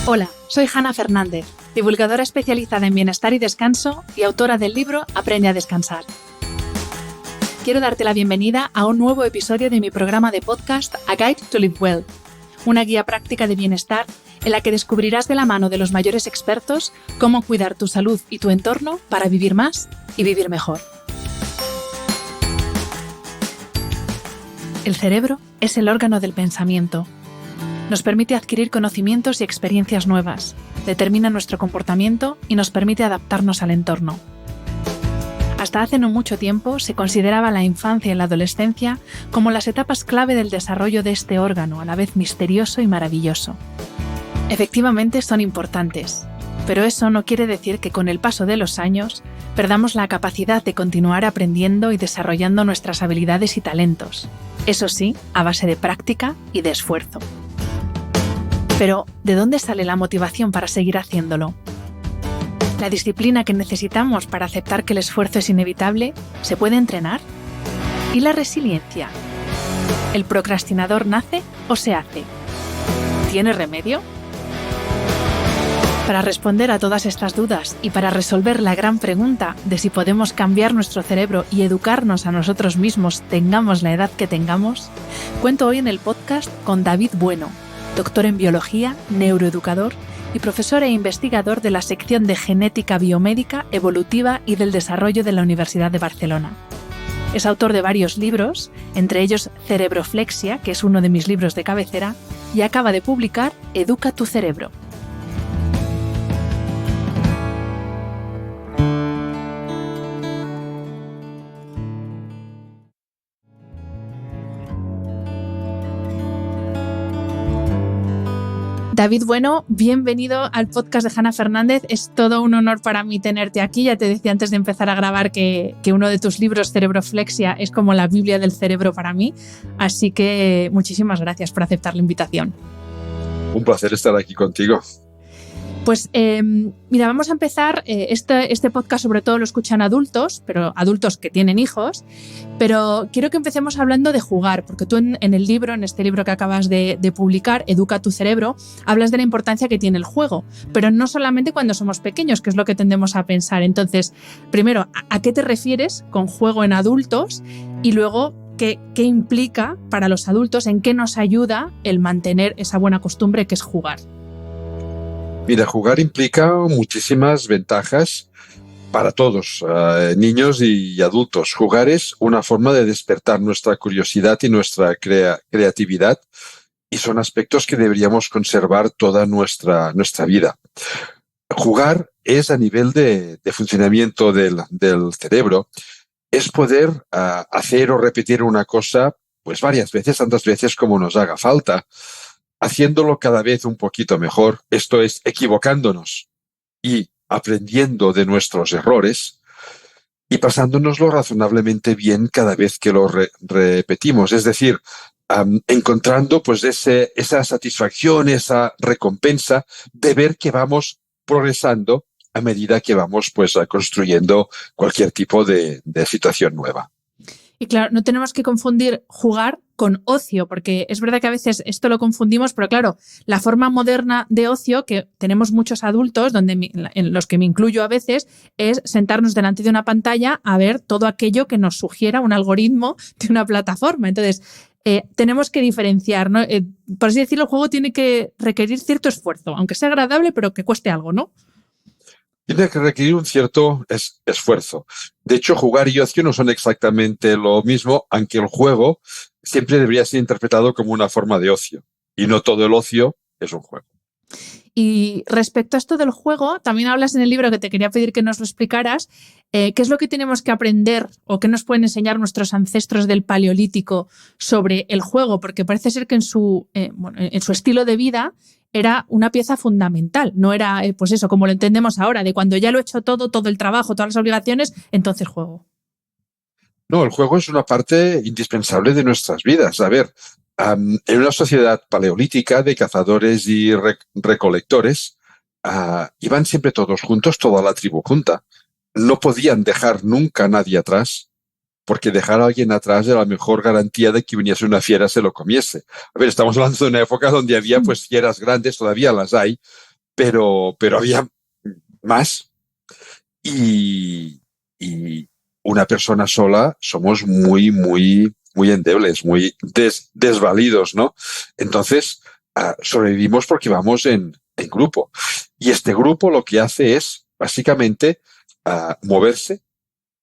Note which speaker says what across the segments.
Speaker 1: Hola, soy Hanna Fernández, divulgadora especializada en bienestar y descanso y autora del libro Aprende a descansar. Quiero darte la bienvenida a un nuevo episodio de mi programa de podcast A Guide to Live Well, una guía práctica de bienestar en la que descubrirás de la mano de los mayores expertos cómo cuidar tu salud y tu entorno para vivir más y vivir mejor. El cerebro es el órgano del pensamiento. Nos permite adquirir conocimientos y experiencias nuevas, determina nuestro comportamiento y nos permite adaptarnos al entorno. Hasta hace no mucho tiempo se consideraba la infancia y la adolescencia como las etapas clave del desarrollo de este órgano, a la vez misterioso y maravilloso. Efectivamente son importantes, pero eso no quiere decir que con el paso de los años perdamos la capacidad de continuar aprendiendo y desarrollando nuestras habilidades y talentos. Eso sí, a base de práctica y de esfuerzo. Pero, ¿de dónde sale la motivación para seguir haciéndolo? ¿La disciplina que necesitamos para aceptar que el esfuerzo es inevitable se puede entrenar? ¿Y la resiliencia? ¿El procrastinador nace o se hace? ¿Tiene remedio? Para responder a todas estas dudas y para resolver la gran pregunta de si podemos cambiar nuestro cerebro y educarnos a nosotros mismos, tengamos la edad que tengamos, cuento hoy en el podcast con David Bueno, doctor en biología, neuroeducador y profesor e investigador de la sección de genética biomédica, evolutiva y del desarrollo de la Universidad de Barcelona. Es autor de varios libros, entre ellos Cerebroflexia, que es uno de mis libros de cabecera, y acaba de publicar Educa tu cerebro. David Bueno, bienvenido al podcast de Hanna Fernández. Es todo un honor para mí tenerte aquí. Ya te decía antes de empezar a grabar que uno de tus libros, Cerebroflexia, es como la Biblia del cerebro para mí. Así que muchísimas gracias por aceptar la invitación.
Speaker 2: Un placer estar aquí contigo.
Speaker 1: Pues mira, vamos a empezar. Este podcast sobre todo lo escuchan adultos, pero adultos que tienen hijos. Pero quiero que empecemos hablando de jugar, porque tú en este libro que acabas de publicar, Educa tu cerebro, hablas de la importancia que tiene el juego, pero no solamente cuando somos pequeños, que es lo que tendemos a pensar. Entonces, primero, ¿a qué te refieres con juego en adultos? Y luego, ¿qué implica para los adultos? ¿En qué nos ayuda el mantener esa buena costumbre que es jugar?
Speaker 2: Mira, jugar implica muchísimas ventajas para todos, niños y adultos. Jugar es una forma de despertar nuestra curiosidad y nuestra creatividad, y son aspectos que deberíamos conservar toda nuestra vida. Jugar es, a nivel de funcionamiento del cerebro, es poder hacer o repetir una cosa pues varias veces, tantas veces como nos haga falta, haciéndolo cada vez un poquito mejor, esto es, equivocándonos y aprendiendo de nuestros errores y pasándonoslo razonablemente bien cada vez que lo repetimos. Es decir, encontrando pues esa satisfacción, esa recompensa de ver que vamos progresando a medida que vamos pues construyendo cualquier tipo de situación nueva.
Speaker 1: Y claro, no tenemos que confundir jugar con ocio, porque es verdad que a veces esto lo confundimos, pero claro, la forma moderna de ocio que tenemos muchos adultos, en los que me incluyo a veces, es sentarnos delante de una pantalla a ver todo aquello que nos sugiera un algoritmo de una plataforma. Entonces, tenemos que diferenciar, ¿no? Por así decirlo, el juego tiene que requerir cierto esfuerzo, aunque sea agradable, pero que cueste algo, ¿no?
Speaker 2: Tiene que requerir un cierto esfuerzo. De hecho, jugar y ocio no son exactamente lo mismo, aunque el juego siempre debería ser interpretado como una forma de ocio. Y no todo el ocio es un juego.
Speaker 1: Y respecto a esto del juego, también hablas en el libro, que te quería pedir que nos lo explicaras, qué es lo que tenemos que aprender o qué nos pueden enseñar nuestros ancestros del Paleolítico sobre el juego, porque parece ser que en su estilo de vida era una pieza fundamental, no era pues eso, como lo entendemos ahora, de cuando ya lo he hecho todo el trabajo, todas las obligaciones, entonces juego.
Speaker 2: No, el juego es una parte indispensable de nuestras vidas. A ver, en una sociedad paleolítica de cazadores y recolectores, iban siempre todos juntos, toda la tribu junta. No podían dejar nunca a nadie atrás, porque dejar a alguien atrás era la mejor garantía de que viniese una fiera se lo comiese. A ver, estamos hablando de una época donde había pues fieras grandes, todavía las hay, pero había más y una persona sola somos muy endebles, muy desvalidos, ¿no? Entonces, sobrevivimos porque vamos en grupo. Y este grupo lo que hace es, básicamente, moverse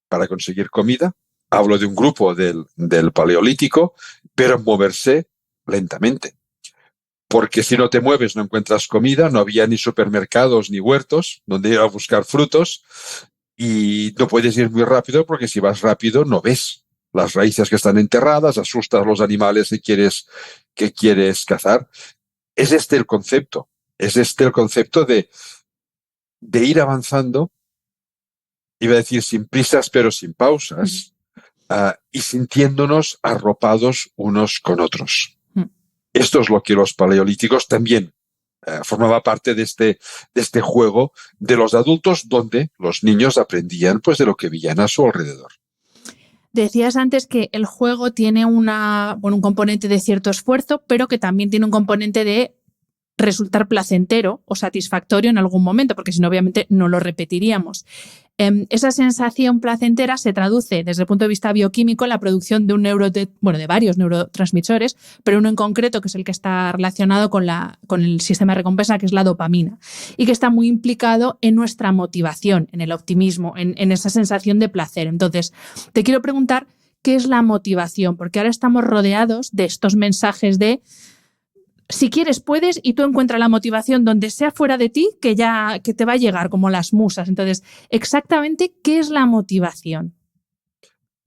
Speaker 2: para conseguir comida. Hablo de un grupo del Paleolítico, pero moverse lentamente. Porque si no te mueves no encuentras comida, no había ni supermercados ni huertos donde ir a buscar frutos y no puedes ir muy rápido porque si vas rápido no ves las raíces que están enterradas, asustas a los animales que quieres cazar. Es este el concepto, es este el concepto de ir avanzando, iba a decir sin prisas pero sin pausas, y sintiéndonos arropados unos con otros. Esto es lo que los paleolíticos también formaba parte de este juego de los adultos donde los niños aprendían pues de lo que veían a su alrededor.
Speaker 1: Decías antes que el juego tiene un componente de cierto esfuerzo, pero que también tiene un componente de resultar placentero o satisfactorio en algún momento, porque si no, obviamente, no lo repetiríamos. Esa sensación placentera se traduce desde el punto de vista bioquímico en la producción de de varios neurotransmisores, pero uno en concreto que es el que está relacionado con el sistema de recompensa, que es la dopamina, y que está muy implicado en nuestra motivación, en el optimismo, en esa sensación de placer. Entonces, te quiero preguntar, ¿qué es la motivación? Porque ahora estamos rodeados de estos mensajes de si quieres, puedes, y tú encuentras la motivación donde sea fuera de ti, que te va a llegar como las musas. Entonces, exactamente, ¿qué es la motivación?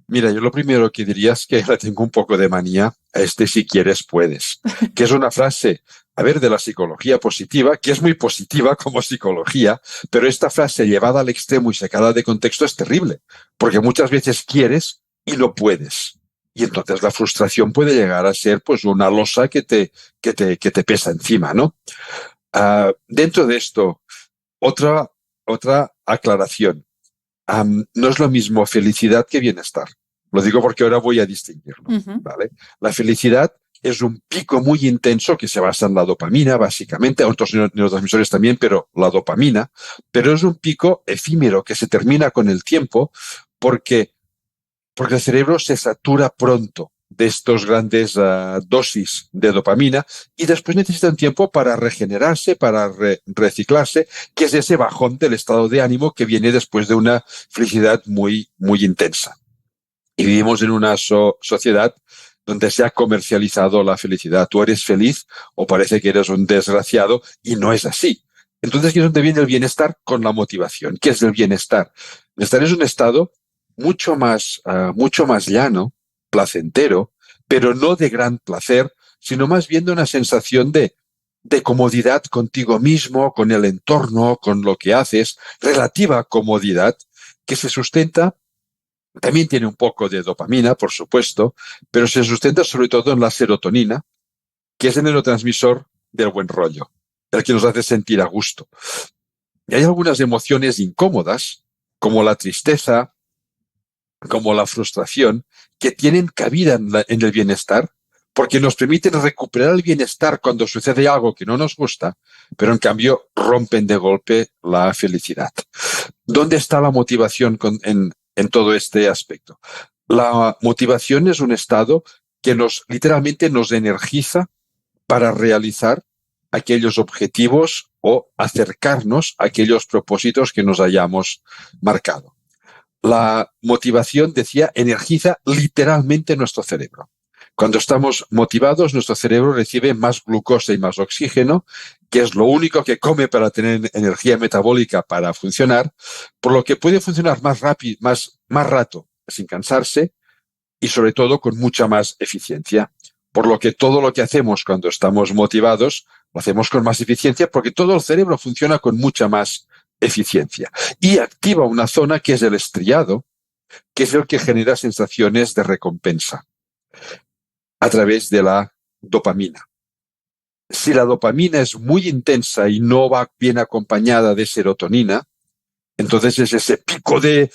Speaker 2: Mira, yo lo primero que diría es que le tengo un poco de manía a si quieres, puedes, que es una frase, de la psicología positiva, que es muy positiva como psicología, pero esta frase llevada al extremo y sacada de contexto es terrible, porque muchas veces quieres y no puedes. Y entonces la frustración puede llegar a ser pues una losa que te pesa encima, ¿no? Dentro de esto, otra aclaración. No es lo mismo felicidad que bienestar. Lo digo porque ahora voy a distinguirlo, ¿vale? La felicidad es un pico muy intenso que se basa en la dopamina, básicamente, otros neurotransmisores también, pero la dopamina, pero es un pico efímero que se termina con el tiempo porque el cerebro se satura pronto de estos grandes dosis de dopamina y después necesita un tiempo para regenerarse, para reciclarse, que es ese bajón del estado de ánimo que viene después de una felicidad muy, muy intensa. Y vivimos en una sociedad donde se ha comercializado la felicidad. Tú eres feliz o parece que eres un desgraciado y no es así. Entonces, ¿qué es donde viene el bienestar? Con la motivación. ¿Qué es el bienestar? El bienestar es un estado mucho más llano, placentero, pero no de gran placer, sino más bien de una sensación de comodidad contigo mismo, con el entorno, con lo que haces, relativa comodidad, que se sustenta, también tiene un poco de dopamina, por supuesto, pero se sustenta sobre todo en la serotonina, que es el neurotransmisor del buen rollo, el que nos hace sentir a gusto. Y hay algunas emociones incómodas, como la tristeza, como la frustración, que tienen cabida en el bienestar, porque nos permiten recuperar el bienestar cuando sucede algo que no nos gusta, pero en cambio rompen de golpe la felicidad. ¿Dónde está la motivación en todo este aspecto? La motivación es un estado que literalmente nos energiza para realizar aquellos objetivos o acercarnos a aquellos propósitos que nos hayamos marcado. La motivación, decía, energiza literalmente nuestro cerebro. Cuando estamos motivados, nuestro cerebro recibe más glucosa y más oxígeno, que es lo único que come para tener energía metabólica para funcionar, por lo que puede funcionar más rápido, más rato, sin cansarse y sobre todo con mucha más eficiencia. Por lo que todo lo que hacemos cuando estamos motivados, lo hacemos con más eficiencia porque todo el cerebro funciona con mucha más eficiencia y activa una zona que es el estriado, que es el que genera sensaciones de recompensa a través de la dopamina. Si la dopamina es muy intensa y no va bien acompañada de serotonina, entonces es ese pico de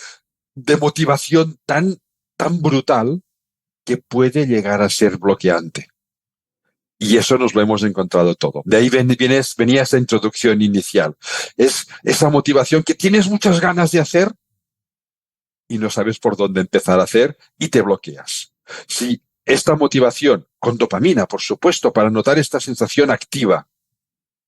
Speaker 2: motivación tan brutal que puede llegar a ser bloqueante. Y eso nos lo hemos encontrado todo. De ahí venía esa introducción inicial. Es esa motivación que tienes muchas ganas de hacer y no sabes por dónde empezar a hacer y te bloqueas. Si esta motivación, con dopamina, por supuesto, para notar esta sensación activa,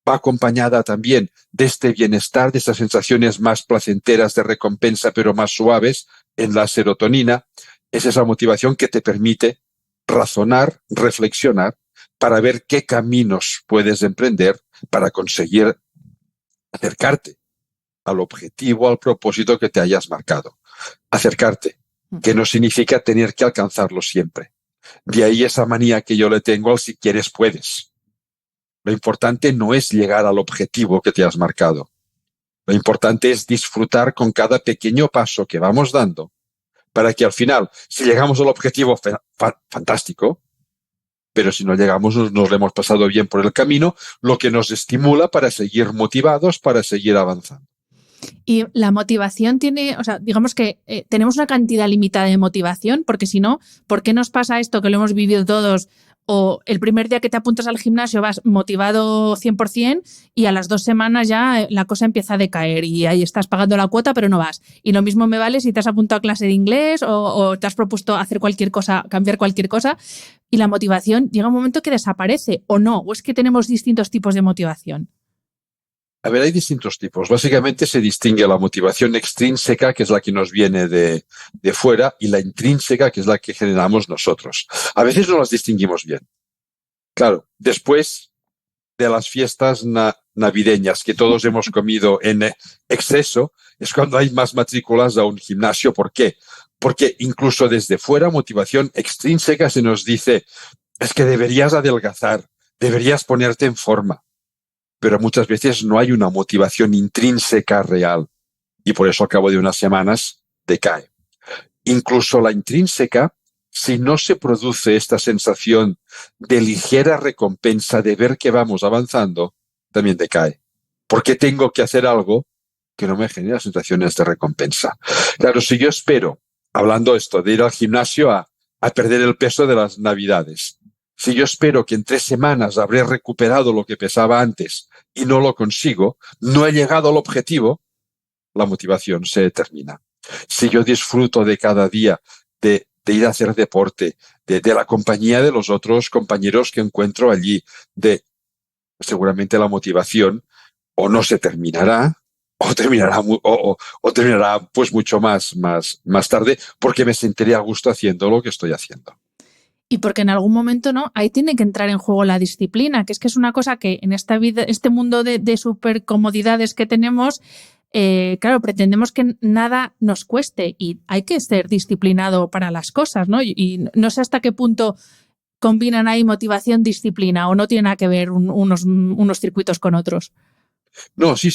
Speaker 2: va acompañada también de este bienestar, de estas sensaciones más placenteras de recompensa, pero más suaves, en la serotonina, es esa motivación que te permite razonar, reflexionar, para ver qué caminos puedes emprender para conseguir acercarte al objetivo, al propósito que te hayas marcado. Acercarte, que no significa tener que alcanzarlo siempre. De ahí esa manía que yo le tengo al si quieres puedes. Lo importante no es llegar al objetivo que te has marcado. Lo importante es disfrutar con cada pequeño paso que vamos dando para que al final, si llegamos al objetivo, fantástico, pero si no llegamos, nos lo hemos pasado bien por el camino, lo que nos estimula para seguir motivados, para seguir avanzando.
Speaker 1: Y la motivación tiene, o sea, digamos que tenemos una cantidad limitada de motivación, porque si no, ¿por qué nos pasa esto que lo hemos vivido todos? O el primer día que te apuntas al gimnasio vas motivado 100% y a las 2 semanas ya la cosa empieza a decaer y ahí estás pagando la cuota pero no vas. Y lo mismo me vale si te has apuntado a clase de inglés o te has propuesto hacer cualquier cosa, cambiar cualquier cosa y la motivación llega un momento que desaparece o no, o es que tenemos distintos tipos de motivación.
Speaker 2: A ver, hay distintos tipos. Básicamente se distingue la motivación extrínseca, que es la que nos viene de fuera, y la intrínseca, que es la que generamos nosotros. A veces no las distinguimos bien. Claro, después de las fiestas navideñas que todos hemos comido en exceso, es cuando hay más matrículas a un gimnasio. ¿Por qué? Porque incluso desde fuera, motivación extrínseca se nos dice, es que deberías adelgazar, deberías ponerte en forma. Pero muchas veces no hay una motivación intrínseca real y por eso al cabo de unas semanas decae. Incluso la intrínseca, si no se produce esta sensación de ligera recompensa de ver que vamos avanzando, también decae. Porque tengo que hacer algo que no me genera sensaciones de recompensa. Claro, si yo espero, hablando esto, de ir al gimnasio a perder el peso de las Navidades, si yo espero que en 3 semanas habré recuperado lo que pesaba antes y no lo consigo, no he llegado al objetivo, la motivación se termina. Si yo disfruto de cada día de ir a hacer deporte, de la compañía de los otros compañeros que encuentro allí, seguramente la motivación o no se terminará o terminará pues mucho más tarde porque me sentiré a gusto haciendo lo que estoy haciendo.
Speaker 1: Y porque en algún momento, ¿no? Ahí tiene que entrar en juego la disciplina, que es una cosa que en esta vida, este mundo de supercomodidades que tenemos, claro, pretendemos que nada nos cueste y hay que ser disciplinado para las cosas, ¿no? Y no sé hasta qué punto combinan ahí motivación, disciplina o no tiene nada que ver unos circuitos con otros.
Speaker 2: No, sí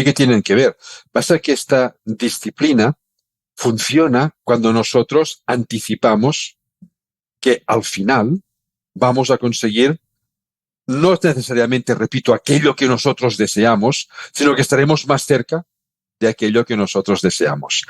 Speaker 2: que tienen que ver. Pasa que esta disciplina funciona cuando nosotros anticipamos que al final vamos a conseguir, no necesariamente, repito, aquello que nosotros deseamos, sino que estaremos más cerca de aquello que nosotros deseamos.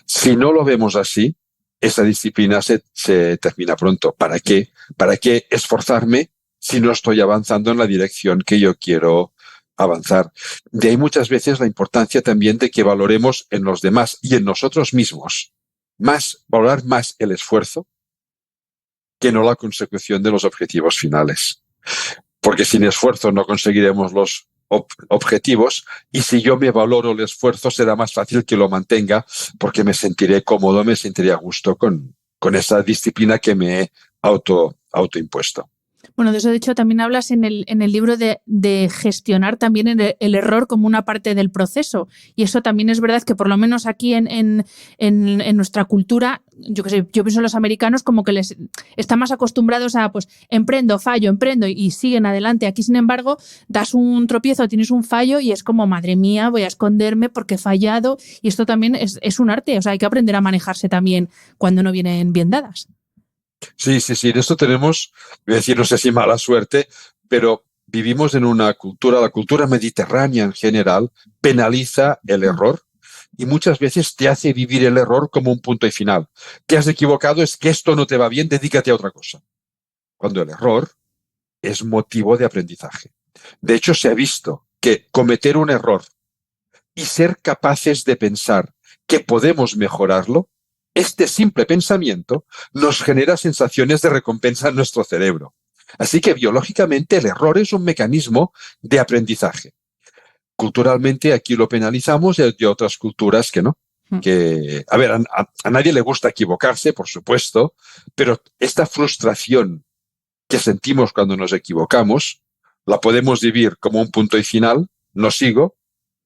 Speaker 2: Si no lo vemos así, esa disciplina se termina pronto. ¿Para qué? ¿Para qué esforzarme si no estoy avanzando en la dirección que yo quiero avanzar? De ahí muchas veces la importancia también de que valoremos en los demás y en nosotros mismos, valorar más el esfuerzo que no la consecución de los objetivos finales. Porque sin esfuerzo no conseguiremos los objetivos y si yo me valoro el esfuerzo será más fácil que lo mantenga porque me sentiré cómodo, me sentiré a gusto con esa disciplina que me he autoimpuesto.
Speaker 1: Bueno, de eso de hecho también hablas en el libro de gestionar también el error como una parte del proceso y eso también es verdad que por lo menos aquí en nuestra cultura, yo pienso en los americanos como que les están más acostumbrados a pues emprendo y siguen adelante. Aquí sin embargo das un tropiezo, tienes un fallo y es como madre mía voy a esconderme porque he fallado y esto también es un arte, o sea hay que aprender a manejarse también cuando no vienen bien dadas.
Speaker 2: Sí, en esto tenemos, voy a decir, no sé si mala suerte, pero vivimos en una cultura, la cultura mediterránea en general, penaliza el error y muchas veces te hace vivir el error como un punto y final. Te has equivocado, es que esto no te va bien, dedícate a otra cosa. Cuando el error es motivo de aprendizaje. De hecho, se ha visto que cometer un error y ser capaces de pensar que podemos mejorarlo, este simple pensamiento nos genera sensaciones de recompensa en nuestro cerebro. Así que biológicamente el error es un mecanismo de aprendizaje. Culturalmente aquí lo penalizamos y hay otras culturas que no. Que, a ver, a nadie le gusta equivocarse, por supuesto, pero esta frustración que sentimos cuando nos equivocamos la podemos vivir como un punto y final, no sigo,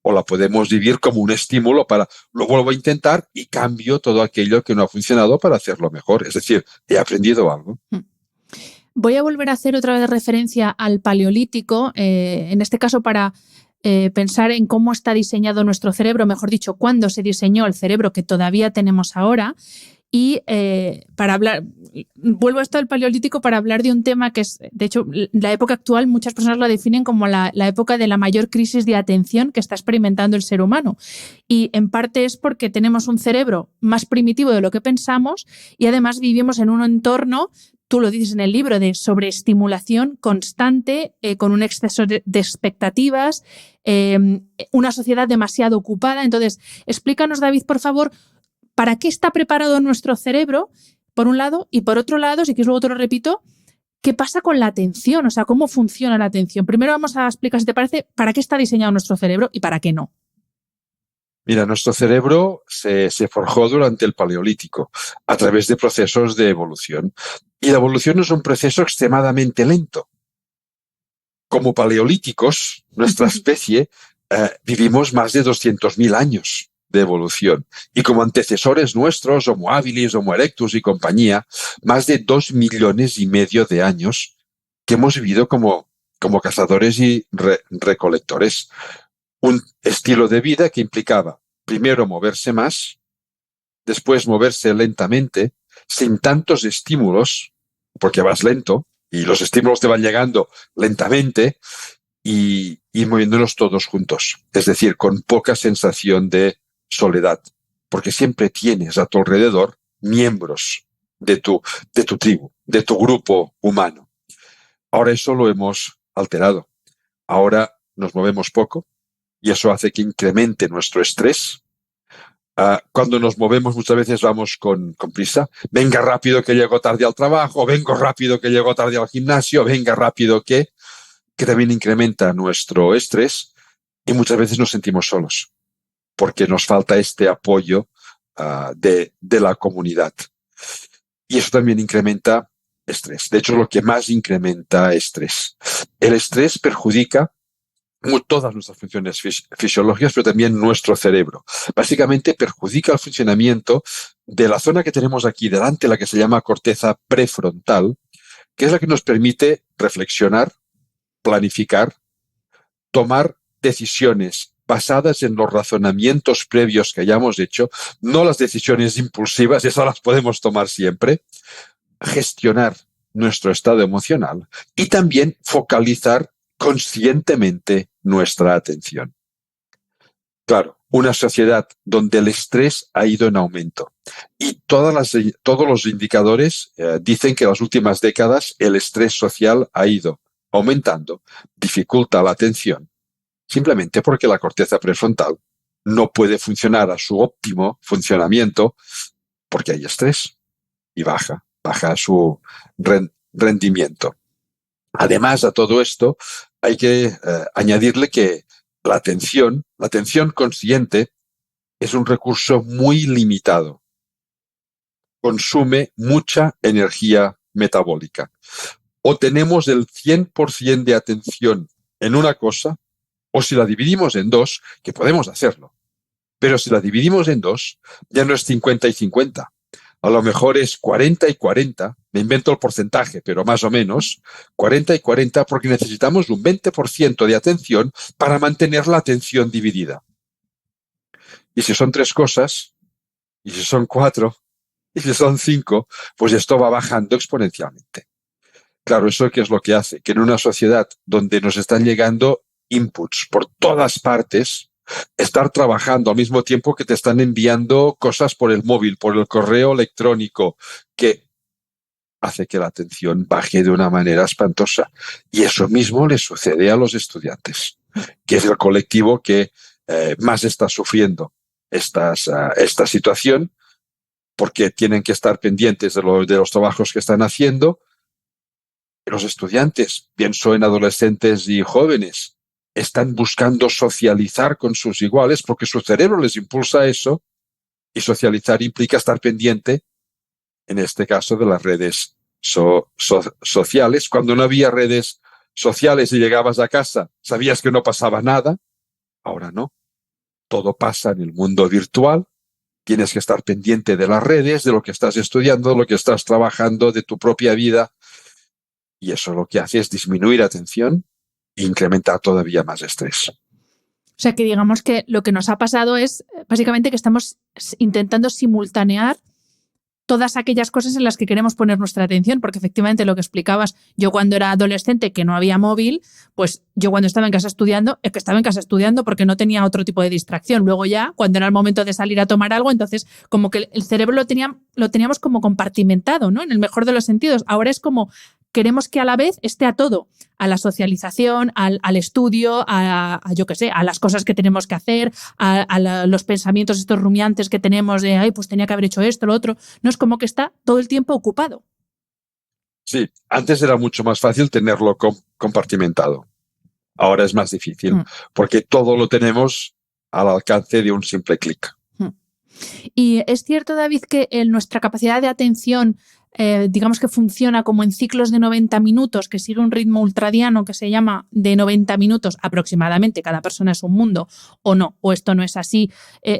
Speaker 2: o la podemos vivir como un estímulo para lo vuelvo a intentar y cambio todo aquello que no ha funcionado para hacerlo mejor. Es decir, he aprendido algo.
Speaker 1: Voy a volver a hacer otra vez referencia al Paleolítico, en este caso para pensar en cómo está diseñado nuestro cerebro, mejor dicho, cuándo se diseñó el cerebro que todavía tenemos ahora. Y para hablar, vuelvo a esto del Paleolítico para hablar de un tema que es, de hecho, la época actual muchas personas la definen como la época de la mayor crisis de atención que está experimentando el ser humano. Y en parte es porque tenemos un cerebro más primitivo de lo que pensamos y además vivimos en un entorno, tú lo dices en el libro, de sobreestimulación constante, con un exceso de expectativas, una sociedad demasiado ocupada. Entonces, explícanos, David, por favor, ¿para qué está preparado nuestro cerebro, por un lado? Y por otro lado, si quieres luego te lo repito, ¿qué pasa con la atención? O sea, ¿cómo funciona la atención? Primero vamos a explicar, si te parece, para qué está diseñado nuestro cerebro y para qué no.
Speaker 2: Mira, nuestro cerebro se forjó durante el Paleolítico a través de procesos de evolución. Y la evolución es un proceso extremadamente lento. Como paleolíticos, nuestra especie vivimos más de 200.000 años de evolución. Y como antecesores nuestros, Homo habilis, Homo erectus y compañía, más de 2,5 millones de años que hemos vivido como cazadores y recolectores. Un estilo de vida que implicaba primero moverse más, después moverse lentamente, sin tantos estímulos, porque vas lento, y los estímulos te van llegando lentamente, y moviéndonos todos juntos. Es decir, con poca sensación de soledad, porque siempre tienes a tu alrededor miembros de tu tribu, de tu grupo humano. Ahora eso lo hemos alterado. Ahora nos movemos poco y eso hace que incremente nuestro estrés. Cuando nos movemos muchas veces vamos con prisa. Venga rápido que llego tarde al trabajo, vengo rápido que llego tarde al gimnasio, venga rápido que también incrementa nuestro estrés y muchas veces nos sentimos solos porque nos falta este apoyo de la comunidad. Y eso también incrementa estrés. De hecho, lo que más incrementa estrés. El estrés perjudica todas nuestras funciones fisiológicas, pero también nuestro cerebro. Básicamente perjudica el funcionamiento de la zona que tenemos aquí delante, la que se llama corteza prefrontal, que es la que nos permite reflexionar, planificar, tomar decisiones basadas en los razonamientos previos que hayamos hecho, no las decisiones impulsivas, esas las podemos tomar siempre, gestionar nuestro estado emocional y también focalizar conscientemente nuestra atención. Claro, una sociedad donde el estrés ha ido en aumento y todos los indicadores dicen que en las últimas décadas el estrés social ha ido aumentando, dificulta la atención, simplemente porque la corteza prefrontal no puede funcionar a su óptimo funcionamiento porque hay estrés y baja su rendimiento. Además, a todo esto hay que añadirle que la atención consciente es un recurso muy limitado. Consume mucha energía metabólica. O tenemos el 100% de atención en una cosa, o si la dividimos en dos, que podemos hacerlo. Pero si la dividimos en dos, ya no es 50 y 50. A lo mejor es 40 y 40, me invento el porcentaje, pero más o menos, 40 y 40, porque necesitamos un 20% de atención para mantener la atención dividida. Y si son 3 cosas, y si son 4, y si son 5, pues esto va bajando exponencialmente. Claro, ¿eso qué es lo que hace? Que en una sociedad donde nos están llegando inputs por todas partes, estar trabajando al mismo tiempo que te están enviando cosas por el móvil, por el correo electrónico, que hace que la atención baje de una manera espantosa. Y eso mismo le sucede a los estudiantes, que es el colectivo que más está sufriendo esta situación, porque tienen que estar pendientes de los trabajos que están haciendo. Los estudiantes, pienso en adolescentes y jóvenes, están buscando socializar con sus iguales porque su cerebro les impulsa a eso, y socializar implica estar pendiente, en este caso, de las redes sociales. Cuando no había redes sociales y llegabas a casa, sabías que no pasaba nada. Ahora no. Todo pasa en el mundo virtual. Tienes que estar pendiente de las redes, de lo que estás estudiando, de lo que estás trabajando, de tu propia vida. Y eso lo que hace es disminuir atención e incrementar todavía más estrés.
Speaker 1: O sea que digamos que lo que nos ha pasado es básicamente que estamos intentando simultanear todas aquellas cosas en las que queremos poner nuestra atención, porque efectivamente lo que explicabas, yo cuando era adolescente que no había móvil, pues yo cuando estaba en casa estudiando, es que estaba en casa estudiando porque no tenía otro tipo de distracción. Luego ya, cuando era el momento de salir a tomar algo, entonces como que el cerebro lo teníamos como compartimentado, ¿no? En el mejor de los sentidos. Ahora es como queremos que a la vez esté a todo, a la socialización, al estudio, yo qué sé, a las cosas que tenemos que hacer, los pensamientos estos rumiantes que tenemos de, ay, pues tenía que haber hecho esto, lo otro. No es como que está todo el tiempo ocupado.
Speaker 2: Sí, antes era mucho más fácil tenerlo compartimentado. Ahora es más difícil, porque todo lo tenemos al alcance de un simple clic.
Speaker 1: Y es cierto, David, que nuestra capacidad de atención, digamos que funciona como en ciclos de 90 minutos, que sigue un ritmo ultradiano que se llama de 90 minutos aproximadamente, cada persona es un mundo, o no, o esto no es así.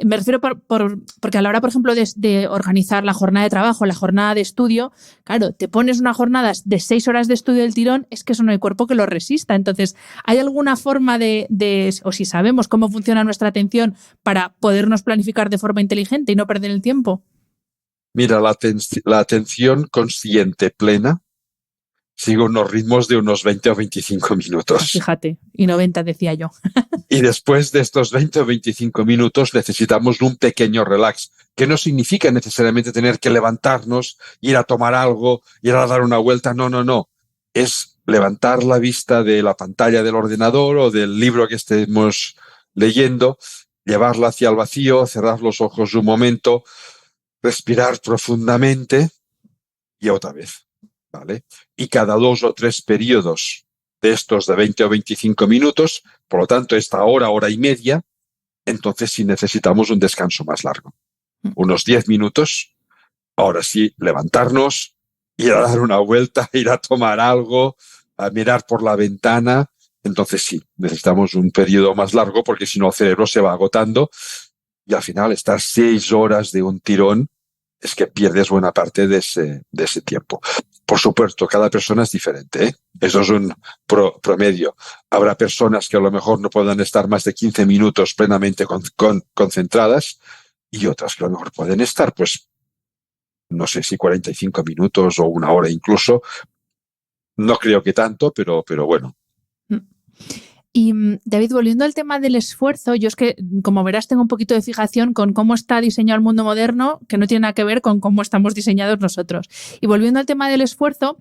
Speaker 1: Me refiero porque a la hora, por ejemplo, de organizar la jornada de trabajo, la jornada de estudio, claro, te pones una jornada de 6 horas de estudio del tirón, es que eso no hay cuerpo que lo resista. Entonces, ¿hay alguna forma o si sabemos cómo funciona nuestra atención para podernos planificar de forma inteligente y no perder el tiempo?
Speaker 2: Mira, la atención consciente plena sigue unos ritmos de unos 20 o 25 minutos.
Speaker 1: Pues fíjate, y 90 decía yo.
Speaker 2: Y después de estos 20 o 25 minutos necesitamos un pequeño relax, que no significa necesariamente tener que levantarnos, ir a tomar algo, ir a dar una vuelta. No, no, no. Es levantar la vista de la pantalla del ordenador o del libro que estemos leyendo, llevarla hacia el vacío, cerrar los ojos un momento, respirar profundamente y otra vez, ¿vale? Y cada 2 o 3 periodos de estos de 20 o 25 minutos, por lo tanto, esta hora y media, entonces sí necesitamos un descanso más largo. Unos 10 minutos, ahora sí, levantarnos, ir a dar una vuelta, ir a tomar algo, a mirar por la ventana. Entonces sí, necesitamos un periodo más largo porque si no el cerebro se va agotando y al final estar 6 horas de un tirón es que pierdes buena parte de ese tiempo. Por supuesto, cada persona es diferente, ¿eh? Eso es un promedio. Habrá personas que a lo mejor no puedan estar más de 15 minutos plenamente concentradas y otras que a lo mejor pueden estar, pues, no sé si 45 minutos o una hora incluso. No creo que tanto, pero bueno.
Speaker 1: Y David, volviendo al tema del esfuerzo, yo es que, como verás, tengo un poquito de fijación con cómo está diseñado el mundo moderno, que no tiene nada que ver con cómo estamos diseñados nosotros. Y volviendo al tema del esfuerzo,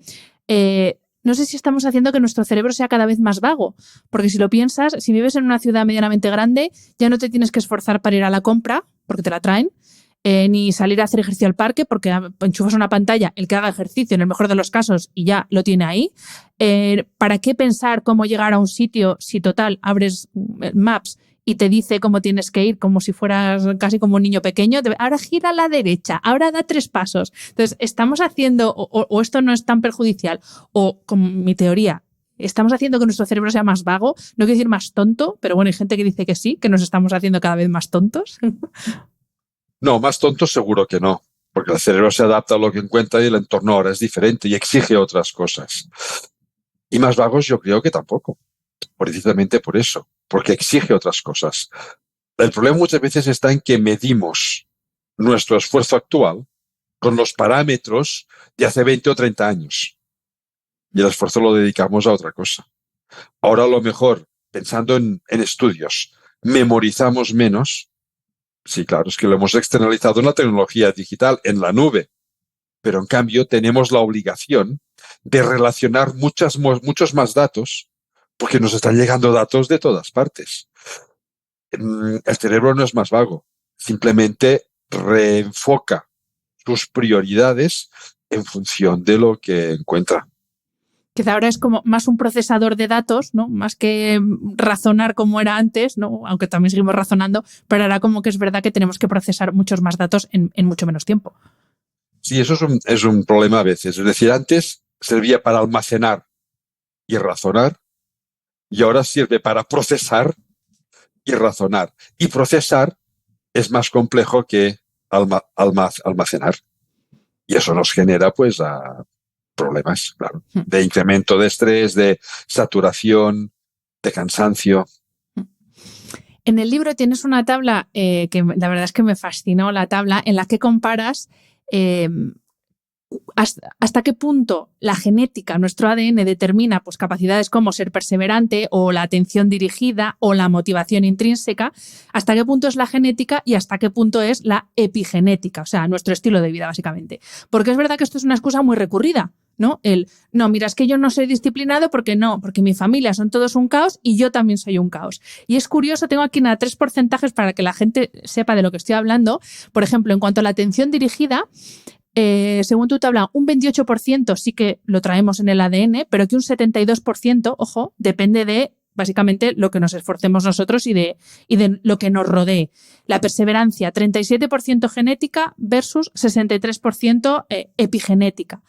Speaker 1: no sé si estamos haciendo que nuestro cerebro sea cada vez más vago, porque si lo piensas, si vives en una ciudad medianamente grande, ya no te tienes que esforzar para ir a la compra, porque te la traen, ni salir a hacer ejercicio al parque porque enchufas una pantalla, el que haga ejercicio en el mejor de los casos y ya lo tiene ahí. ¿Para qué pensar cómo llegar a un sitio si total abres Maps y te dice cómo tienes que ir como si fueras casi como un niño pequeño? Ahora gira a la derecha, ahora da 3 pasos. Entonces, estamos haciendo, o esto no es tan perjudicial, o con mi teoría, estamos haciendo que nuestro cerebro sea más vago, no quiero decir más tonto, pero bueno, hay gente que dice que sí, que nos estamos haciendo cada vez más tontos.
Speaker 2: No, más tontos seguro que no, porque el cerebro se adapta a lo que encuentra y el entorno ahora es diferente y exige otras cosas. Y más vagos yo creo que tampoco, precisamente por eso, porque exige otras cosas. El problema muchas veces está en que medimos nuestro esfuerzo actual con los parámetros de hace 20 o 30 años. Y el esfuerzo lo dedicamos a otra cosa. Ahora a lo mejor, pensando en estudios, memorizamos menos. Sí, claro, es que lo hemos externalizado en la tecnología digital, en la nube. pero en cambio tenemos la obligación de relacionar muchos más datos porque nos están llegando datos de todas partes. El cerebro no es más vago, simplemente reenfoca sus prioridades en función de lo que encuentra.
Speaker 1: Quizá ahora es como más un procesador de datos, ¿no? Más que razonar como era antes, ¿no? Aunque también seguimos razonando, pero ahora como que es verdad que tenemos que procesar muchos más datos en mucho menos tiempo.
Speaker 2: Sí, eso es un problema a veces. Es decir, antes servía para almacenar y razonar, y ahora sirve para procesar y razonar. Y procesar es más complejo que almacenar. Y eso nos genera, pues, problemas, claro, de incremento de estrés, de saturación, de cansancio.
Speaker 1: En el libro tienes una tabla que la verdad es que me fascinó, la tabla en la que comparas hasta qué punto la genética, nuestro ADN, determina pues, capacidades como ser perseverante o la atención dirigida o la motivación intrínseca, hasta qué punto es la genética y hasta qué punto es la epigenética, o sea, nuestro estilo de vida, básicamente. Porque es verdad que esto es una excusa muy recurrida, ¿no? Mira, es que yo no soy disciplinado porque mi familia son todos un caos y yo también soy un caos. Y es curioso, tengo aquí 3 porcentajes para que la gente sepa de lo que estoy hablando. Por ejemplo, en cuanto a la atención dirigida, según tu tabla, un 28% sí que lo traemos en el ADN, pero que un 72%, ojo, depende de básicamente lo que nos esforcemos nosotros y de lo que nos rodee. La perseverancia, 37% genética versus 63% epigenética.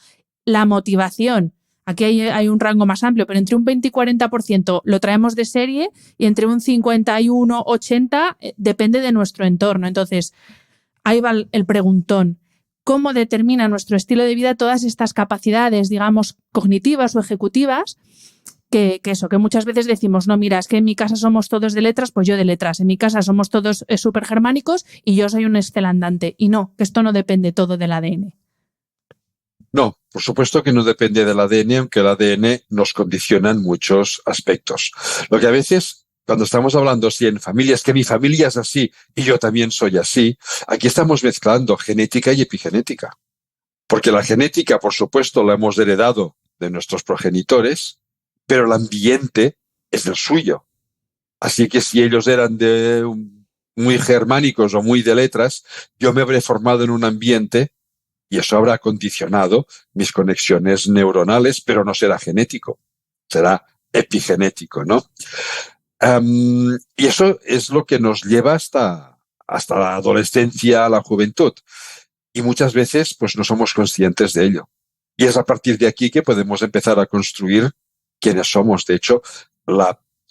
Speaker 1: La motivación, aquí hay un rango más amplio, pero entre un 20 y 40% lo traemos de serie y entre un 51 y 80% depende de nuestro entorno. Entonces, ahí va el preguntón. ¿Cómo determina nuestro estilo de vida todas estas capacidades, digamos, cognitivas o ejecutivas? Que muchas veces decimos, no, mira, es que en mi casa somos todos de letras, pues yo de letras. En mi casa somos todos súper germánicos y yo soy un excelandante. Y no, que esto no depende todo del ADN.
Speaker 2: No, por supuesto que no depende del ADN, aunque el ADN nos condiciona en muchos aspectos. Lo que a veces, cuando estamos hablando así en familias, que mi familia es así y yo también soy así, aquí estamos mezclando genética y epigenética. Porque la genética, por supuesto, la hemos heredado de nuestros progenitores, pero el ambiente es el suyo. Así que si ellos eran muy germánicos o muy de letras, yo me habré formado en un ambiente y eso habrá condicionado mis conexiones neuronales, pero no será genético, será epigenético, ¿no? Y eso es lo que nos lleva hasta la adolescencia, la juventud. Y muchas veces pues no somos conscientes de ello. Y es a partir de aquí que podemos empezar a construir quiénes somos. De hecho,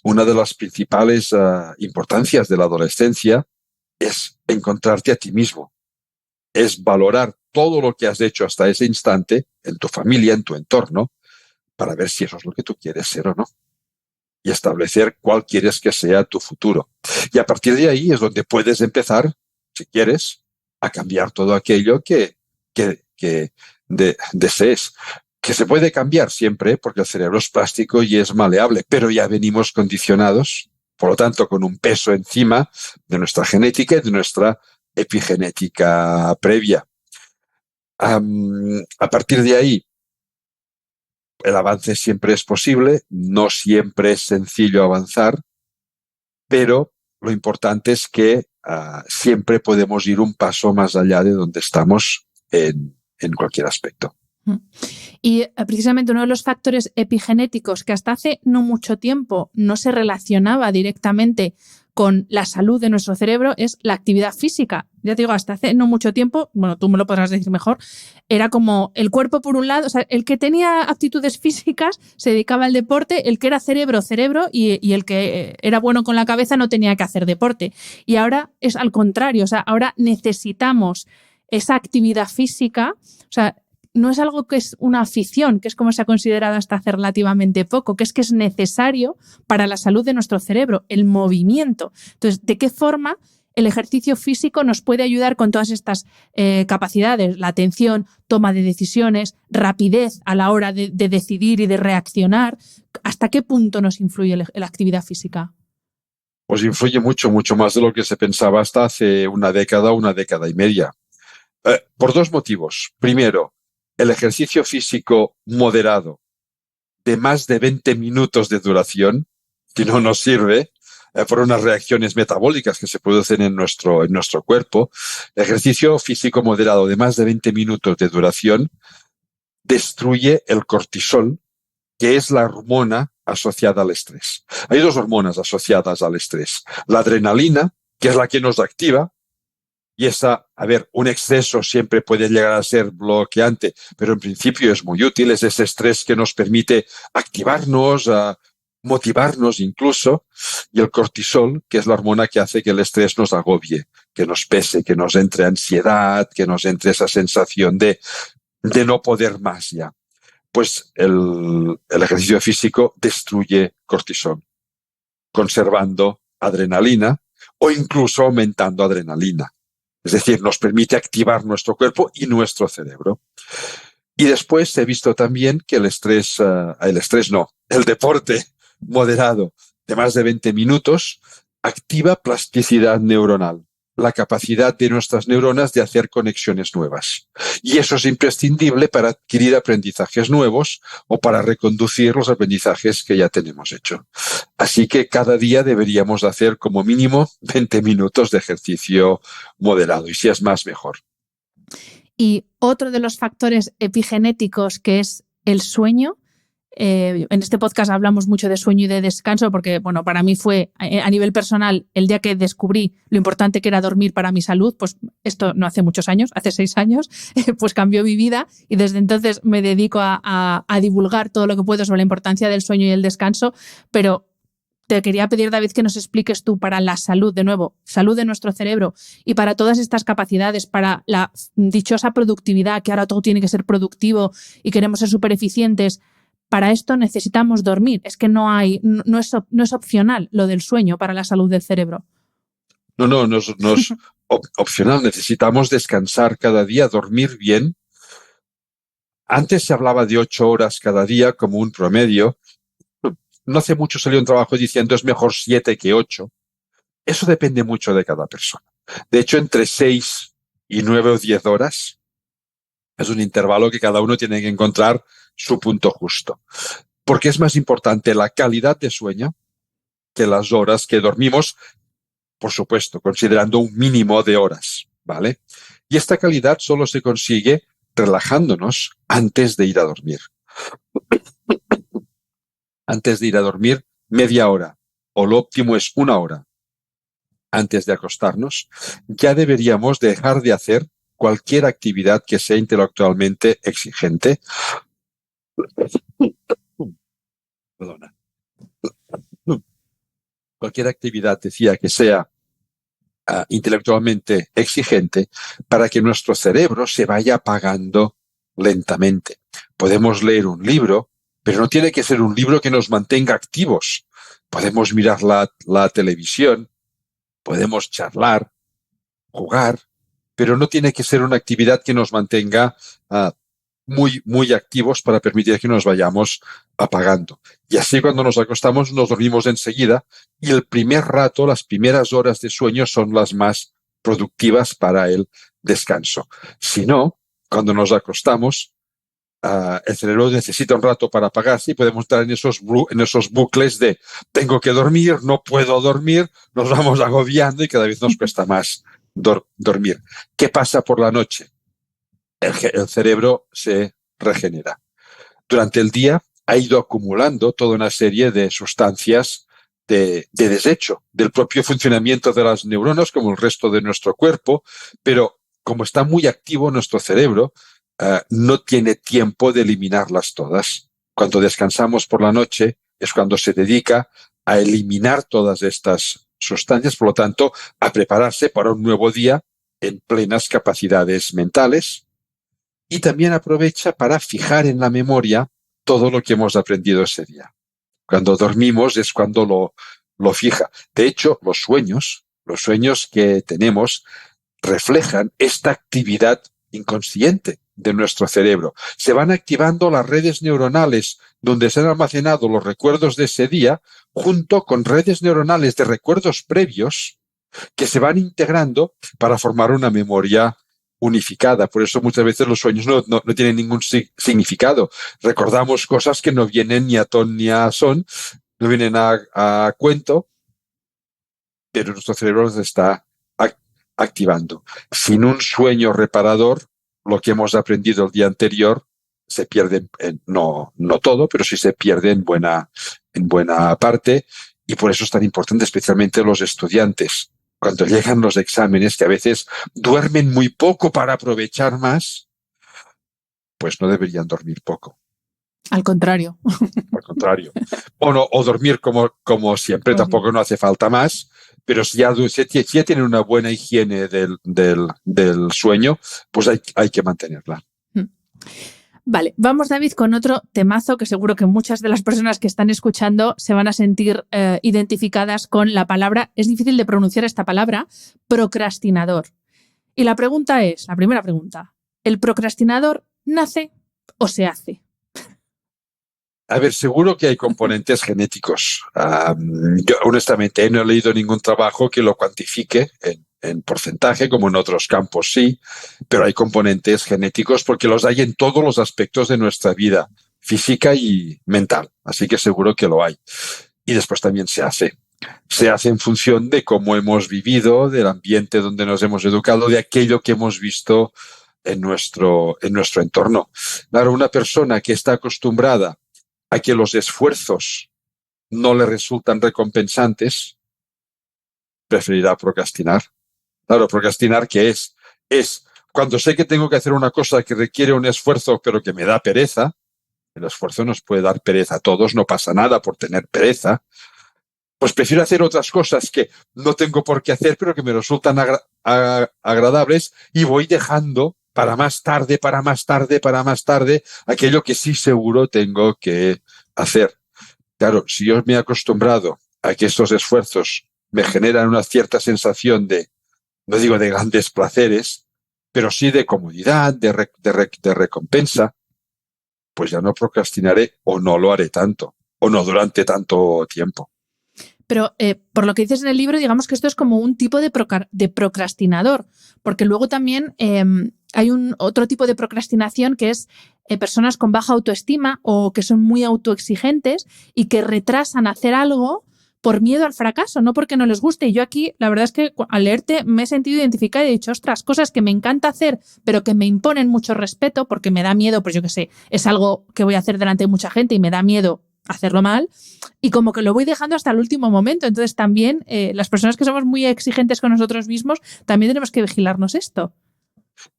Speaker 2: una de las principales importancias de la adolescencia es encontrarte a ti mismo. Es valorar todo lo que has hecho hasta ese instante en tu familia, en tu entorno, para ver si eso es lo que tú quieres ser o no. Y establecer cuál quieres que sea tu futuro. Y a partir de ahí es donde puedes empezar, si quieres, a cambiar todo aquello que desees. Que se puede cambiar siempre porque el cerebro es plástico y es maleable, pero ya venimos condicionados, por lo tanto, con un peso encima de nuestra genética y de nuestra epigenética previa. A partir de ahí, el avance siempre es posible, no siempre es sencillo avanzar, pero lo importante es que siempre podemos ir un paso más allá de donde estamos en cualquier aspecto.
Speaker 1: Y precisamente uno de los factores epigenéticos que hasta hace no mucho tiempo no se relacionaba directamente con la salud de nuestro cerebro es la actividad física. Ya te digo, hasta hace no mucho tiempo, bueno, tú me lo podrás decir mejor, era como el cuerpo por un lado, o sea, el que tenía aptitudes físicas se dedicaba al deporte, el que era cerebro, y el que era bueno con la cabeza no tenía que hacer deporte. Y ahora es al contrario, o sea, ahora necesitamos esa actividad física, o sea, no es algo que es una afición, que es como se ha considerado hasta hace relativamente poco, que es necesario para la salud de nuestro cerebro, el movimiento. Entonces, ¿de qué forma el ejercicio físico nos puede ayudar con todas estas capacidades? La atención, toma de decisiones, rapidez a la hora de decidir y de reaccionar. ¿Hasta qué punto nos influye la actividad física?
Speaker 2: Pues influye mucho, mucho más de lo que se pensaba hasta hace una década y media. Por dos motivos. Primero, el ejercicio físico moderado de más de 20 minutos de duración, si no nos sirve, por unas reacciones metabólicas que se producen en nuestro cuerpo. El ejercicio físico moderado de más de 20 minutos de duración destruye el cortisol, que es la hormona asociada al estrés. Hay dos hormonas asociadas al estrés. La adrenalina, que es la que nos activa, y esa, un exceso siempre puede llegar a ser bloqueante, pero en principio es muy útil. Es ese estrés que nos permite activarnos, motivarnos incluso. Y el cortisol, que es la hormona que hace que el estrés nos agobie, que nos pese, que nos entre ansiedad, que nos entre esa sensación de no poder más ya. Pues el ejercicio físico destruye cortisol, conservando adrenalina o incluso aumentando adrenalina. Es decir, nos permite activar nuestro cuerpo y nuestro cerebro. Y después he visto también que el deporte moderado de más de 20 minutos activa plasticidad neuronal, la capacidad de nuestras neuronas de hacer conexiones nuevas. Y eso es imprescindible para adquirir aprendizajes nuevos o para reconducir los aprendizajes que ya tenemos hecho. Así que cada día deberíamos hacer como mínimo 20 minutos de ejercicio moderado, y si es más, mejor.
Speaker 1: Y otro de los factores epigenéticos, que es el sueño. En este podcast hablamos mucho de sueño y de descanso porque, bueno, para mí fue a nivel personal el día que descubrí lo importante que era dormir para mi salud. Pues esto no hace muchos años, hace 6 años, pues cambió mi vida y desde entonces me dedico a divulgar todo lo que puedo sobre la importancia del sueño y el descanso. Pero te quería pedir, David, que nos expliques tú para la salud, de nuevo, salud de nuestro cerebro y para todas estas capacidades, para la dichosa productividad, que ahora todo tiene que ser productivo y queremos ser súper eficientes. Para esto necesitamos dormir. Es que no es opcional lo del sueño para la salud del cerebro.
Speaker 2: No es opcional. Necesitamos descansar cada día, dormir bien. Antes se hablaba de 8 horas cada día como un promedio. No hace mucho salió un trabajo diciendo es mejor 7 que 8. Eso depende mucho de cada persona. De hecho, entre 6 y 9 o 10 horas es un intervalo que cada uno tiene que encontrar su punto justo. Porque es más importante la calidad de sueño que las horas que dormimos, por supuesto, considerando un mínimo de horas, ¿vale? Y esta calidad solo se consigue relajándonos antes de ir a dormir. Antes de ir a dormir, media hora, o lo óptimo es 1 hora antes de acostarnos, ya deberíamos dejar de hacer cualquier actividad que sea intelectualmente exigente. Perdona. Cualquier actividad, decía, que sea intelectualmente exigente para que nuestro cerebro se vaya apagando lentamente. Podemos leer un libro, pero no tiene que ser un libro que nos mantenga activos. Podemos mirar la televisión, podemos charlar, jugar, pero no tiene que ser una actividad que nos mantenga muy activos para permitir que nos vayamos apagando. Y así cuando nos acostamos nos dormimos enseguida y el primer rato, las primeras horas de sueño son las más productivas para el descanso. Si no, cuando nos acostamos, el cerebro necesita un rato para apagarse y podemos estar en esos bucles de tengo que dormir, no puedo dormir, nos vamos agobiando y cada vez nos cuesta más dormir. ¿Qué pasa por la noche? El cerebro se regenera. Durante el día ha ido acumulando toda una serie de sustancias de desecho del propio funcionamiento de las neuronas, como el resto de nuestro cuerpo, pero como está muy activo nuestro cerebro, no tiene tiempo de eliminarlas todas. Cuando descansamos por la noche es cuando se dedica a eliminar todas estas sustancias, por lo tanto, a prepararse para un nuevo día en plenas capacidades mentales. Y también aprovecha para fijar en la memoria todo lo que hemos aprendido ese día. Cuando dormimos es cuando lo fija. De hecho, los sueños que tenemos reflejan esta actividad inconsciente de nuestro cerebro. Se van activando las redes neuronales donde se han almacenado los recuerdos de ese día junto con redes neuronales de recuerdos previos que se van integrando para formar una memoria unificada. Por eso muchas veces los sueños no tienen ningún significado. Recordamos cosas que no vienen ni a ton ni a son, no vienen a cuento, pero nuestro cerebro los está activando. Sin un sueño reparador, lo que hemos aprendido el día anterior se pierde, no todo, pero sí se pierde en buena parte, y por eso es tan importante, especialmente los estudiantes, cuando llegan los exámenes, que a veces duermen muy poco para aprovechar más, pues no deberían dormir poco.
Speaker 1: Al contrario.
Speaker 2: Al contrario. O dormir como siempre, tampoco no hace falta más, pero si ya tienen una buena higiene del sueño, pues hay que mantenerla.
Speaker 1: Vale, vamos, David, con otro temazo que seguro que muchas de las personas que están escuchando se van a sentir identificadas con la palabra, es difícil de pronunciar esta palabra, procrastinador. Y la primera pregunta, ¿el procrastinador nace o se hace?
Speaker 2: A ver, seguro que hay componentes genéticos. Yo honestamente no he leído ningún trabajo que lo cuantifique en porcentaje, como en otros campos sí, pero hay componentes genéticos porque los hay en todos los aspectos de nuestra vida, física y mental. Así que seguro que lo hay. Y después también se hace. Se hace en función de cómo hemos vivido, del ambiente donde nos hemos educado, de aquello que hemos visto en nuestro entorno. Claro, una persona que está acostumbrada a que los esfuerzos no le resultan recompensantes, preferirá procrastinar. Claro, procrastinar, ¿qué es? Es cuando sé que tengo que hacer una cosa que requiere un esfuerzo, pero que me da pereza. El esfuerzo nos puede dar pereza a todos, no pasa nada por tener pereza. Pues prefiero hacer otras cosas que no tengo por qué hacer, pero que me resultan agradables, y voy dejando para más tarde, aquello que sí seguro tengo que hacer. Claro, si yo me he acostumbrado a que estos esfuerzos me generan una cierta sensación no digo de grandes placeres, pero sí de comodidad, de recompensa, pues ya no procrastinaré o no lo haré tanto, o no durante tanto tiempo.
Speaker 1: Pero por lo que dices en el libro, digamos que esto es como un tipo de procrastinador, porque luego también hay otro tipo de procrastinación que es personas con baja autoestima o que son muy autoexigentes y que retrasan hacer algo por miedo al fracaso, no porque no les guste. Y yo aquí, la verdad es que al leerte me he sentido identificada y he dicho, ostras, cosas que me encanta hacer, pero que me imponen mucho respeto porque me da miedo, pues yo qué sé, es algo que voy a hacer delante de mucha gente y me da miedo hacerlo mal, y como que lo voy dejando hasta el último momento. Entonces también las personas que somos muy exigentes con nosotros mismos, también tenemos que vigilarnos esto.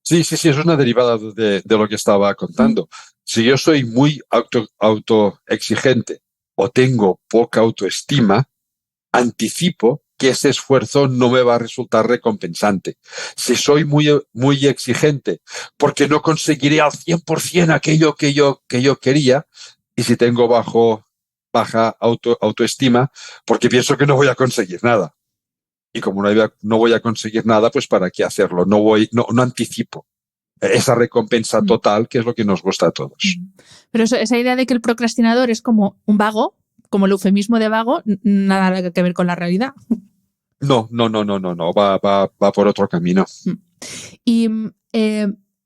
Speaker 2: Sí, es una derivada de lo que estaba contando. Si yo soy muy autoexigente o tengo poca autoestima, anticipo que ese esfuerzo no me va a resultar recompensante. Si soy muy exigente porque no conseguiré al 100% aquello que yo quería, y si tengo baja autoestima, porque pienso que no voy a conseguir nada. Y como no voy a conseguir nada, pues ¿para qué hacerlo? No anticipo esa recompensa total, que es lo que nos gusta a todos.
Speaker 1: Pero esa idea de que el procrastinador es como un vago, como el eufemismo de vago, nada que ver con la realidad.
Speaker 2: No, va por otro camino.
Speaker 1: Y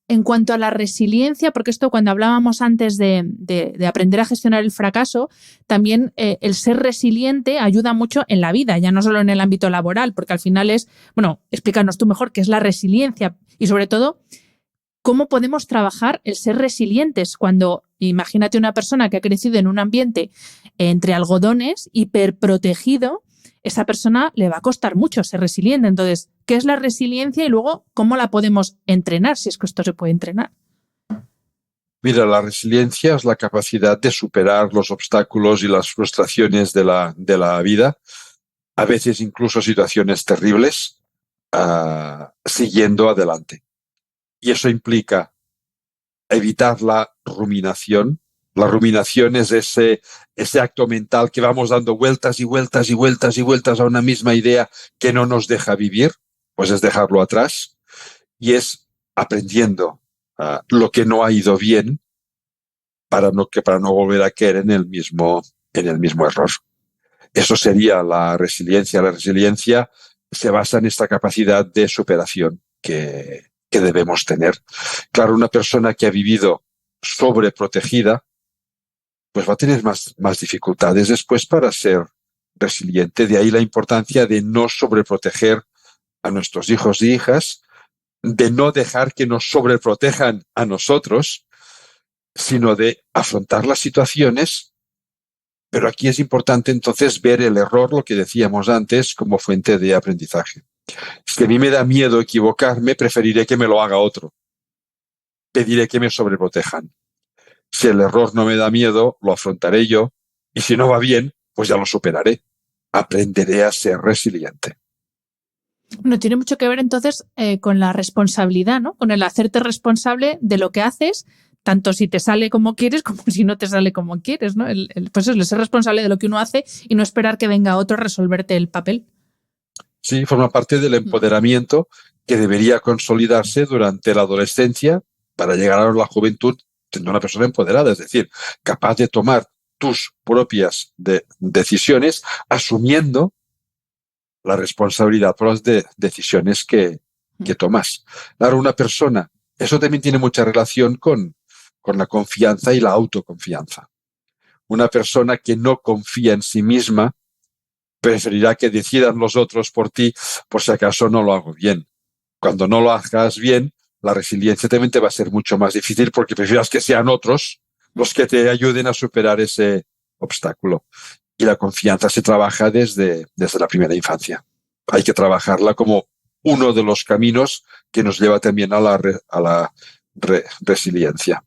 Speaker 1: en cuanto a la resiliencia, porque esto cuando hablábamos antes de aprender a gestionar el fracaso, también el ser resiliente ayuda mucho en la vida, ya no solo en el ámbito laboral, porque al final explícanos tú mejor qué es la resiliencia y sobre todo cómo podemos trabajar el ser resilientes cuando, imagínate una persona que ha crecido en un ambiente entre algodones, hiperprotegido, esa persona le va a costar mucho ser resiliente. Entonces, ¿qué es la resiliencia y luego cómo la podemos entrenar, si es que esto se puede entrenar?
Speaker 2: Mira, la resiliencia es la capacidad de superar los obstáculos y las frustraciones de la vida, a veces incluso situaciones terribles, siguiendo adelante. Y eso implica evitar la ruminación. La ruminación es ese acto mental que vamos dando vueltas a una misma idea que no nos deja vivir, pues es dejarlo atrás, y es aprendiendo lo que no ha ido bien para no volver a caer en el mismo error. Eso sería la resiliencia. La resiliencia se basa en esta capacidad de superación que que debemos tener. Claro, una persona que ha vivido sobreprotegida, pues va a tener más dificultades después para ser resiliente. De ahí la importancia de no sobreproteger a nuestros hijos e hijas, de no dejar que nos sobreprotejan a nosotros, sino de afrontar las situaciones. Pero aquí es importante entonces ver el error, lo que decíamos antes, como fuente de aprendizaje. Si a mí me da miedo equivocarme, preferiré que me lo haga otro. Pediré que me sobreprotejan. Si el error no me da miedo, lo afrontaré yo, y si no va bien, pues ya lo superaré. Aprenderé a ser resiliente.
Speaker 1: No tiene mucho que ver entonces con la responsabilidad, ¿no? Con el hacerte responsable de lo que haces, tanto si te sale como quieres como si no te sale como quieres, ¿no? Pues es el ser responsable de lo que uno hace y no esperar que venga otro a resolverte el papel.
Speaker 2: Sí, forma parte del empoderamiento que debería consolidarse durante la adolescencia para llegar a la juventud siendo una persona empoderada, es decir, capaz de tomar tus propias decisiones asumiendo la responsabilidad por las decisiones que tomas. Claro, una persona, eso también tiene mucha relación con la confianza y la autoconfianza. Una persona que no confía en sí misma preferirá que decidan los otros por ti por si acaso no lo hago bien. Cuando no lo hagas bien, la resiliencia también te va a ser mucho más difícil porque prefieras que sean otros los que te ayuden a superar ese obstáculo. Y la confianza se trabaja desde la primera infancia. Hay que trabajarla como uno de los caminos que nos lleva también a la resiliencia.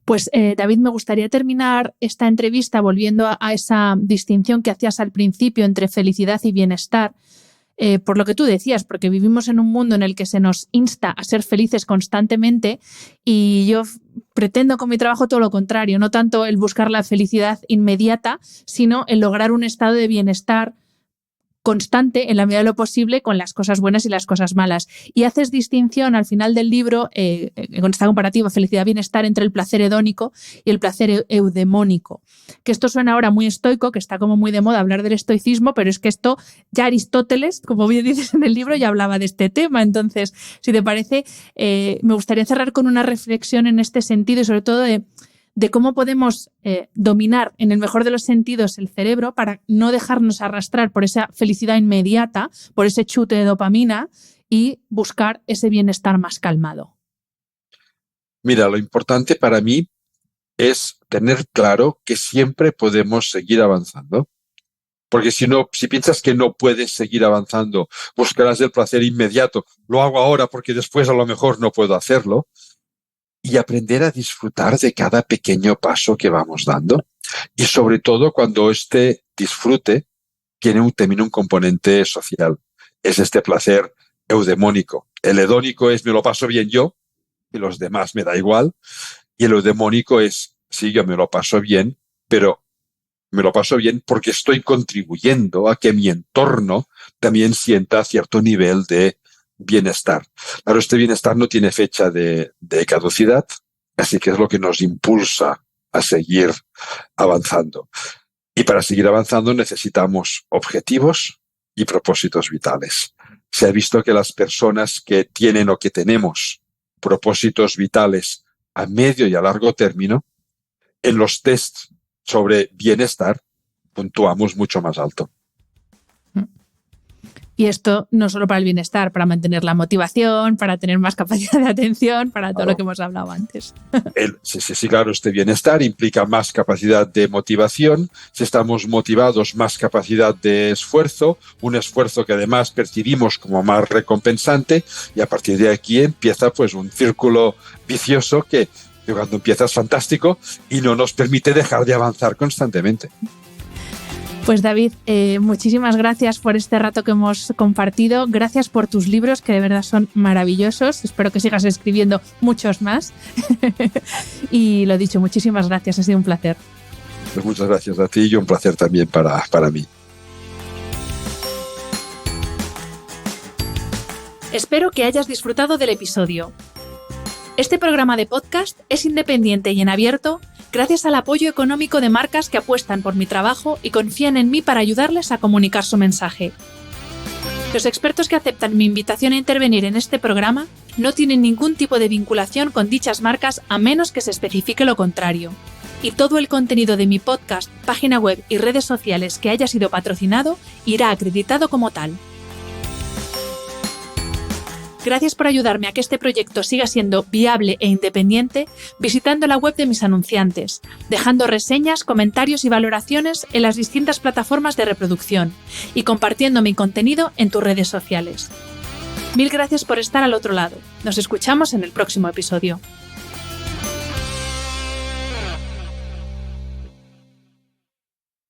Speaker 1: Pues David, me gustaría terminar esta entrevista volviendo a esa distinción que hacías al principio entre felicidad y bienestar. Por lo que tú decías, porque vivimos en un mundo en el que se nos insta a ser felices constantemente y yo pretendo con mi trabajo todo lo contrario, no tanto el buscar la felicidad inmediata, sino el lograr un estado de bienestar constante en la medida de lo posible con las cosas buenas y las cosas malas. Y haces distinción al final del libro, con esta comparativa felicidad-bienestar, entre el placer hedónico y el placer eudemónico. Que esto suena ahora muy estoico, que está como muy de moda hablar del estoicismo, pero es que esto ya Aristóteles, como bien dices en el libro, ya hablaba de este tema. Entonces, si te parece, me gustaría cerrar con una reflexión en este sentido y sobre todo de cómo podemos dominar en el mejor de los sentidos el cerebro para no dejarnos arrastrar por esa felicidad inmediata, por ese chute de dopamina y buscar ese bienestar más calmado.
Speaker 2: Mira, lo importante para mí es tener claro que siempre podemos seguir avanzando. Porque si piensas que no puedes seguir avanzando, buscarás el placer inmediato. Lo hago ahora porque después a lo mejor no puedo hacerlo. Y aprender a disfrutar de cada pequeño paso que vamos dando. Y sobre todo cuando este disfrute tiene un componente social. Es este placer eudemónico. El hedónico es me lo paso bien yo y los demás me da igual. Y el eudemónico es sí, yo me lo paso bien, pero me lo paso bien porque estoy contribuyendo a que mi entorno también sienta cierto nivel de bienestar. Claro, este bienestar no tiene fecha de caducidad, así que es lo que nos impulsa a seguir avanzando. Y para seguir avanzando necesitamos objetivos y propósitos vitales. Se ha visto que las personas que tienen o que tenemos propósitos vitales a medio y a largo término, en los tests sobre bienestar puntuamos mucho más alto.
Speaker 1: Y esto no solo para el bienestar, para mantener la motivación, para tener más capacidad de atención, para todo lo que hemos hablado antes.
Speaker 2: Sí, claro, este bienestar implica más capacidad de motivación. Si estamos motivados, más capacidad de esfuerzo, un esfuerzo que además percibimos como más recompensante, y a partir de aquí empieza pues un círculo vicioso que cuando empieza es fantástico y no nos permite dejar de avanzar constantemente.
Speaker 1: Pues David, muchísimas gracias por este rato que hemos compartido. Gracias por tus libros, que de verdad son maravillosos. Espero que sigas escribiendo muchos más. Y lo dicho, muchísimas gracias. Ha sido un placer.
Speaker 2: Pues muchas gracias a ti y un placer también para mí.
Speaker 1: Espero que hayas disfrutado del episodio. Este programa de podcast es independiente y en abierto gracias al apoyo económico de marcas que apuestan por mi trabajo y confían en mí para ayudarles a comunicar su mensaje. Los expertos que aceptan mi invitación a intervenir en este programa no tienen ningún tipo de vinculación con dichas marcas a menos que se especifique lo contrario. Y todo el contenido de mi podcast, página web y redes sociales que haya sido patrocinado irá acreditado como tal. Gracias por ayudarme a que este proyecto siga siendo viable e independiente visitando la web de mis anunciantes, dejando reseñas, comentarios y valoraciones en las distintas plataformas de reproducción y compartiendo mi contenido en tus redes sociales. Mil gracias por estar al otro lado. Nos escuchamos en el próximo episodio.